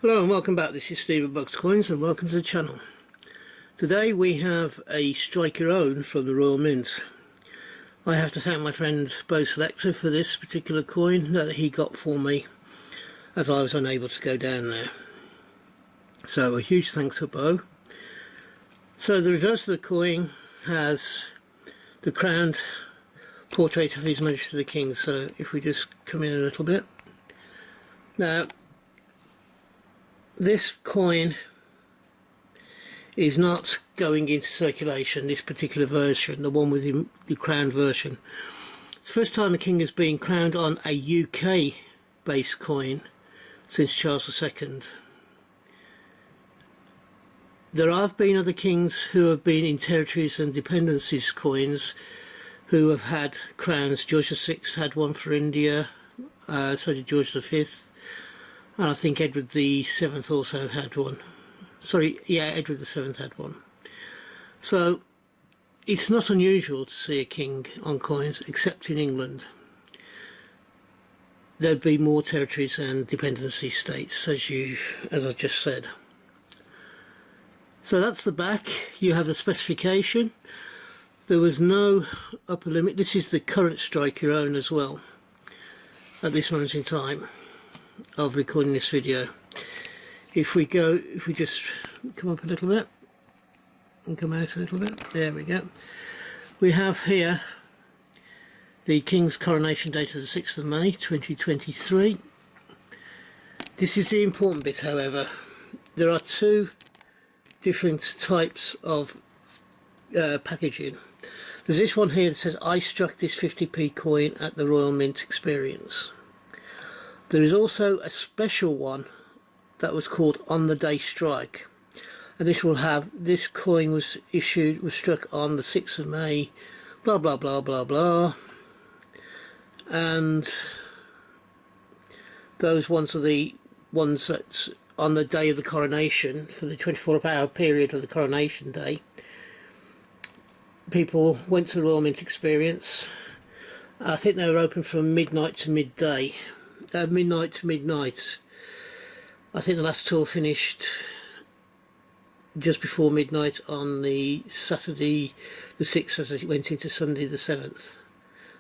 Hello and welcome back. This is Steve at Bucks Coins and welcome to the channel. Today we have a Strike Your Own from the Royal Mint. I have to thank my friend Bo Selector for this particular coin that he got for me as I was unable to go down there. So a huge thanks to Bo. So the reverse of the coin has the crowned portrait of His Majesty the King. So if we just come in a little bit. Now this coin is not going into circulation, this particular version, the one with the crowned version. It's the first time a king has been crowned on a UK based coin since Charles II. There have been other kings who have been in territories and dependencies coins who have had crowns. George VI had one for India, so did George V. And I think Edward VII also had one. Sorry, yeah, Edward VII had one. So it's not unusual to see a king on coins, except in England. There'd be more territories and dependency states, as I just said. So that's the back. You have the specification. There was no upper limit. This is the current Strike Your Own as well, at this moment in time of recording this video. If we just come up a little bit and come out a little bit, there we go. We have here the King's coronation date of the 6th of May 2023. This is the important bit, however. There are two different types of packaging. There's this one here that says, "I struck this 50p coin at the Royal Mint Experience." There is also a special one that was called On the Day Strike, and this will have, this coin was struck on the 6th of May, blah blah blah blah blah, and those ones are the ones that's on the day of the coronation. For the 24-hour period of the coronation day, people went to the Royal Mint Experience. I think they were open from midnight to midday. Midnight to midnight. I think the last tour finished just before midnight on the Saturday the 6th as it went into Sunday the 7th,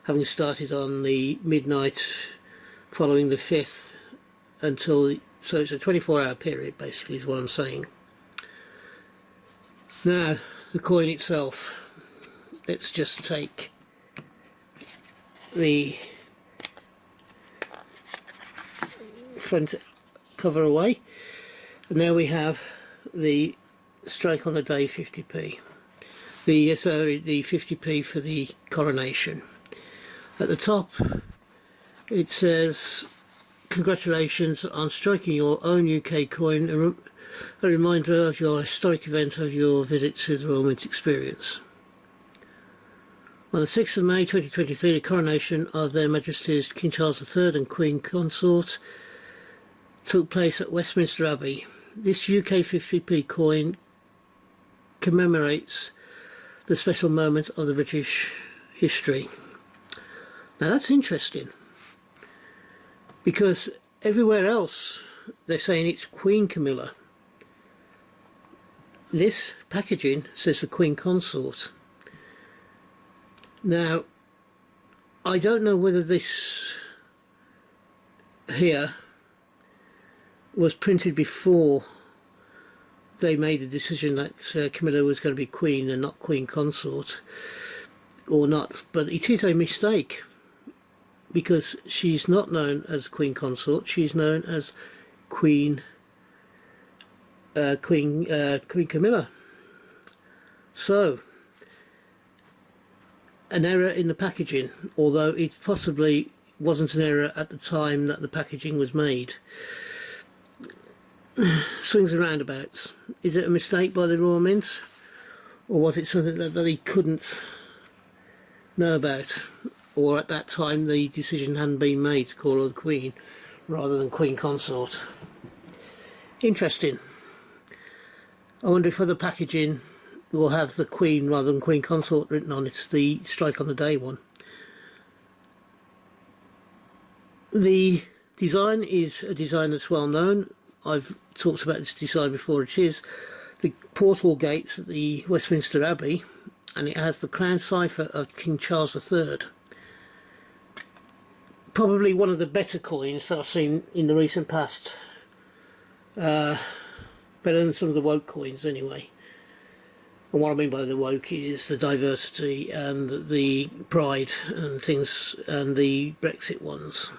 having started on the midnight following the 5th until, so it's a 24-hour period basically is what I'm saying. Now the coin itself, let's just take the front cover away, and now we have the Strike on the Day 50p, the 50p for the coronation. At the top it says, "Congratulations on striking your own UK coin, a reminder of your historic event of your visit to the Royal Mint Experience. On the 6th of May 2023, the coronation of Their Majesties King Charles III and Queen Consort took place at Westminster Abbey. This UK 50p coin commemorates the special moment of the British history." Now that's interesting, because everywhere else they're saying it's Queen Camilla. This packaging says the Queen Consort. Now I don't know whether this here was printed before they made the decision that Camilla was going to be Queen and not Queen Consort, or not, but it is a mistake, because she's not known as Queen Consort, she's known as Queen Camilla. So an error in the packaging, although it possibly wasn't an error at the time that the packaging was made. Swings and roundabouts. Is it a mistake by the Royal Mint, or was it something that he couldn't know about, or at that time the decision hadn't been made to call her the Queen rather than Queen Consort? Interesting. I wonder if other packaging will have the Queen rather than Queen Consort written on it, the Strike on the Day one. The design is a design that's well known. I've talked about this design before. It is the portal gates at the Westminster Abbey, and it has the crown cipher of King Charles III. Probably one of the better coins that I've seen in the recent past. Better than some of the woke coins anyway. And what I mean by the woke is the diversity and the pride and things, and the Brexit ones.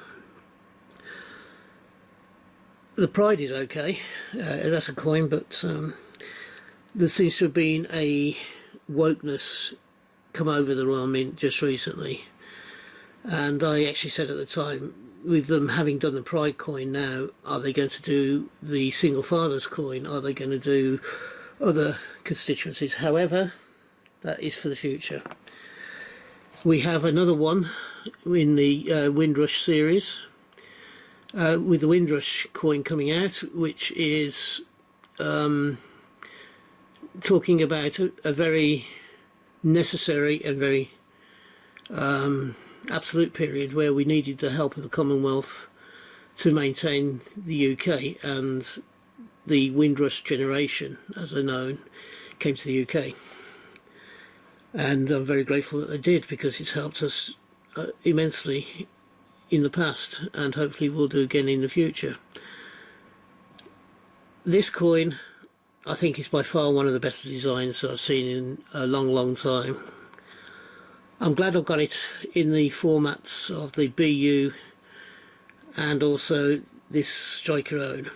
The pride is okay, that's a coin, but there seems to have been a wokeness come over the Royal Mint just recently. And I actually said at the time, with them having done the pride coin now, are they going to do the single fathers coin? Are they going to do other constituencies? However, that is for the future. We have another one in the Windrush series, with the Windrush coin coming out, which is talking about a very necessary and very absolute period where we needed the help of the Commonwealth to maintain the UK, and the Windrush generation, as they're known, came to the UK. And I'm very grateful that they did, because it's helped us immensely in the past, and hopefully will do again in the future. This coin, I think, is by far one of the better designs that I've seen in a long time. I'm glad I've got it in the formats of the BU and also this Striker Own.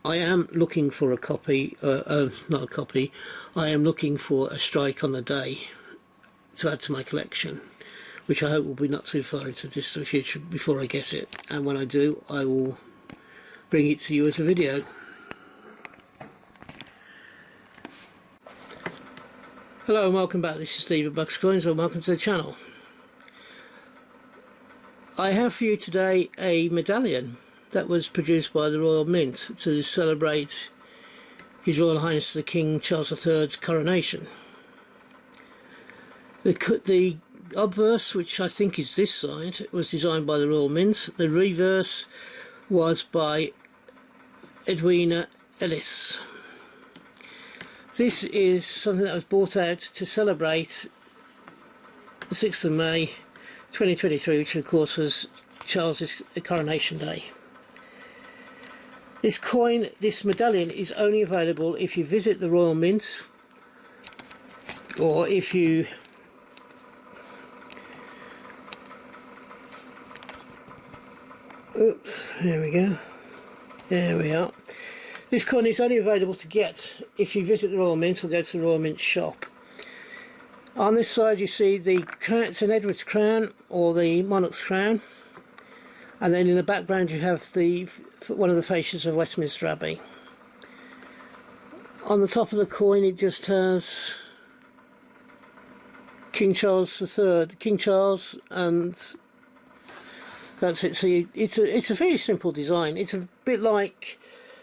I am looking for a copy, not a copy, I am looking for a strike on the day to add to my collection, which I hope will be not too far into the distant future before I get it. And when I do, I will bring it to you as a video. Hello and welcome back. This is Steve at Bucks Coins, and welcome to the channel. I have for you today a medallion that was produced by the Royal Mint to celebrate His Royal Highness the King Charles III's coronation. The obverse, which I think is this side, was designed by the Royal Mint. The reverse was by Edwina Ellis. This is something that was brought out to celebrate the 6th of May 2023, which of course was Charles's coronation day. This coin, this medallion, is only available if you visit the Royal Mint, or if you oops, there we go, there we are. This coin is only available to get if you visit the Royal Mint or go to the Royal Mint shop. On this side you see the St Edward's crown, or the monarch's crown, and then in the background you have one of the fascias of Westminster Abbey. On the top of the coin it just has King Charles III, King Charles, and that's it. So it's a very simple design. It's a bit like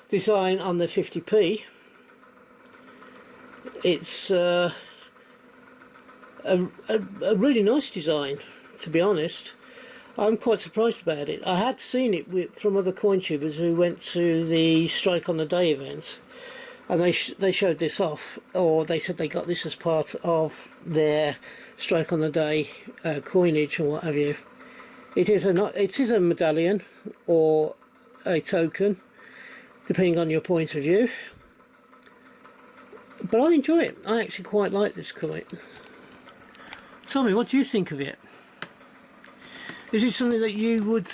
design on the 50p. It's a really nice design, to be honest. I'm quite surprised about it. I had seen it from other coin tubers who went to the Strike on the Day event, and they showed this off, or they said they got this as part of their Strike on the Day coinage and what have you. It is a medallion or a token, depending on your point of view, but I enjoy it. I actually quite like this coin. Tell me, what do you think of it? Is it something that you would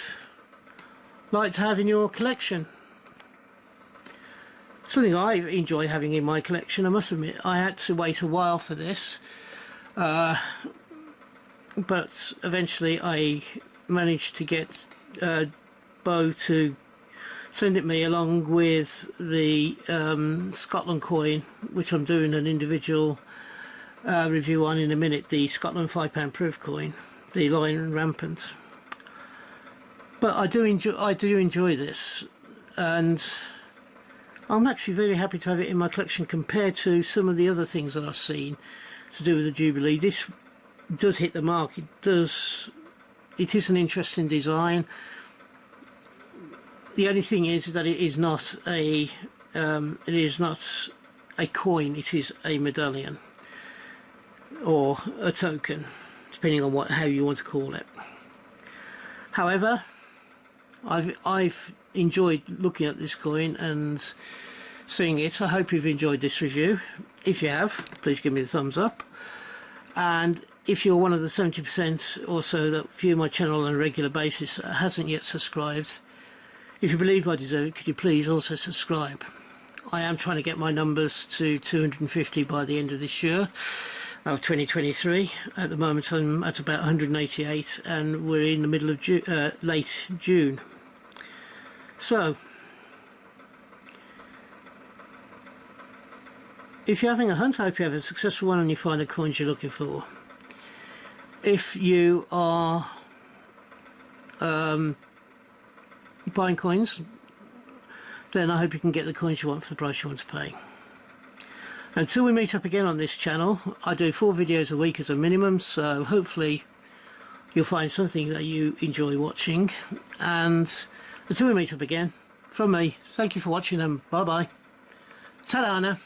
like to have in your collection? Something I enjoy having in my collection, I must admit. I had to wait a while for this, but eventually I managed to get Bo to send it me, along with the Scotland coin, which I'm doing an individual review on in a minute, the Scotland £5 proof coin, the Lion Rampant. But I do enjoy this, and I'm actually very happy to have it in my collection compared to some of the other things that I've seen to do with the Jubilee. This does hit the mark. It is an interesting design. The only thing is that it is not a coin, it is a medallion or a token, depending on how you want to call it. However, I've enjoyed looking at this coin and seeing it. I hope you've enjoyed this review. If you have, please give me the thumbs up, and if you're one of the 70% or so that view my channel on a regular basis that hasn't yet subscribed, if you believe I deserve it, could you please also subscribe? I am trying to get my numbers to 250 by the end of this year of 2023. At the moment I'm at about 188 and we're in the middle of late June. So if you're having a hunt, I hope you have a successful one and you find the coins you're looking for. If you are buying coins, then I hope you can get the coins you want for the price you want to pay. Until we meet up again on this channel, I do 4 videos a week as a minimum, so hopefully you'll find something that you enjoy watching. And until we meet up again, from me, thank you for watching and bye bye. Ta-da now.